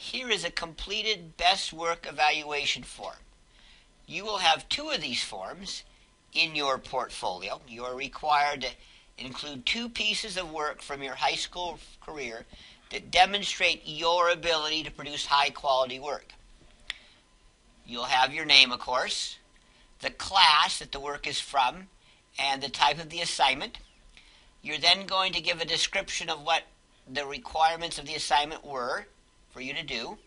Here is a completed best work evaluation form. You will have 2 of these forms in your portfolio. You are required to include 2 pieces of work from your high school career that demonstrate your ability to produce high quality work. You'll have your name, of course, the class that the work is from, and the type of the assignment. You're then going to give a description of what the requirements of the assignment were for you to do.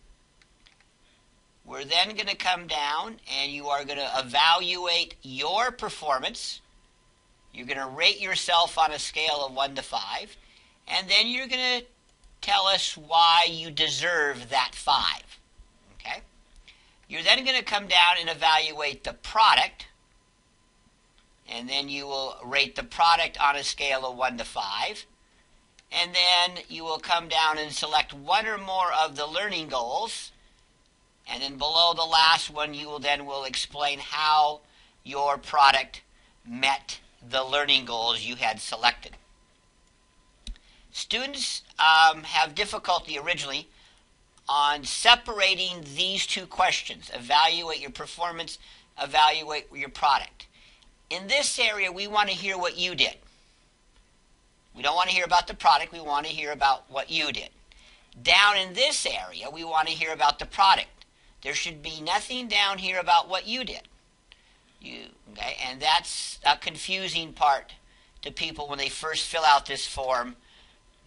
We're then going to come down and you are going to evaluate your performance. You're going to rate yourself on a scale of 1 to 5, and then you're going to tell us why you deserve that 5. Okay? You're then going to come down and evaluate the product, and then you will rate the product on a scale of 1 to 5. And then you will come down and select 1 or more of the learning goals. And then below the last one, you will explain how your product met the learning goals you had selected. Students have difficulty originally on separating these 2 questions. Evaluate your performance, evaluate your product. In this area, we want to hear what you did. We don't want to hear about the product, we want to hear about what you did. Down in this area, we want to hear about the product. There should be nothing down here about what you did. Okay? And that's a confusing part to people when they first fill out this form,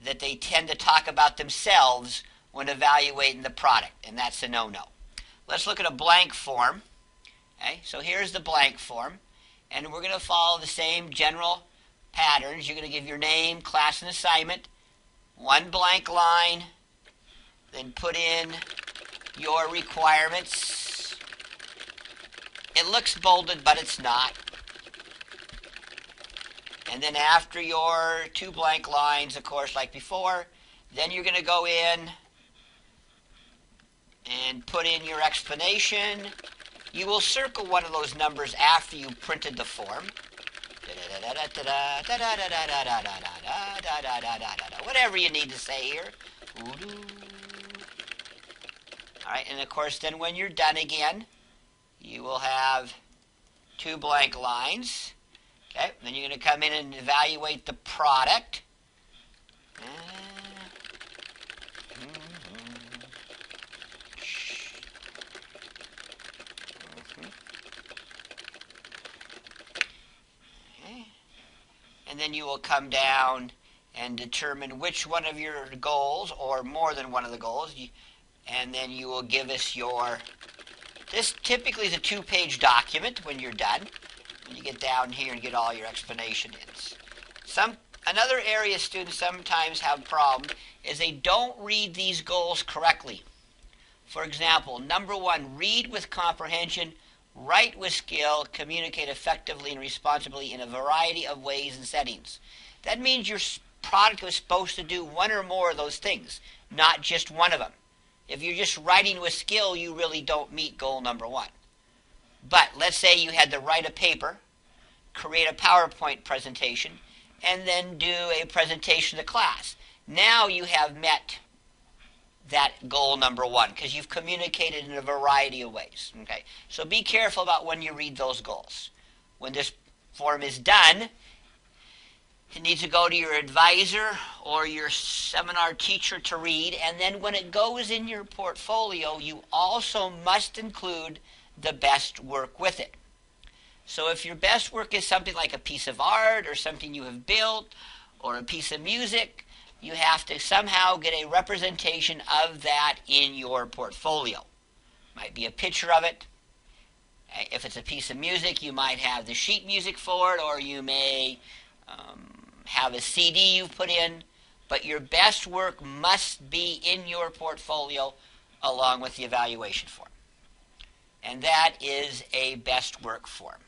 that they tend to talk about themselves when evaluating the product, and that's a no-no. Let's look at a blank form. Okay? So here's the blank form, and we're going to follow the same general patterns. You're going to give your name, class, and assignment, 1 blank line, then put in your requirements. It looks bolded, but it's not. And then after your 2 blank lines, of course, like before, then you're going to go in and put in your explanation. You will circle one of those numbers after you printed the form. Whatever you need to say here. Alright, and of course then when you're done again, you will have 2 blank lines. Okay, then you're going to come in and evaluate the product. And then you will come down and determine which one of your goals, or more than one of the goals, and then you will give us your, this typically is a 2-page document when you're done, when you get down here and get all your explanation in. Another area students sometimes have problem is they don't read these goals correctly. For example, number 1, read with comprehension, write with skill, communicate effectively and responsibly in a variety of ways and settings. That means your product was supposed to do 1 or more of those things, not just one of them. If you're just writing with skill, you really don't meet goal number 1. But let's say you had to write a paper, create a PowerPoint presentation, and then do a presentation to class. Now you have met that goal number 1 because you've communicated in a variety of ways. Okay, so be careful about when you read those goals. When this form is done, it needs to go to your advisor or your seminar teacher to read, and then when it goes in your portfolio, you also must include the best work with it. So if your best work is something like a piece of art or something you have built or a piece of music, you have to somehow get a representation of that in your portfolio. Might be a picture of it. If it's a piece of music, you might have the sheet music for it, or you may have a CD you've put in, but your best work must be in your portfolio along with the evaluation form. And that is a best work form.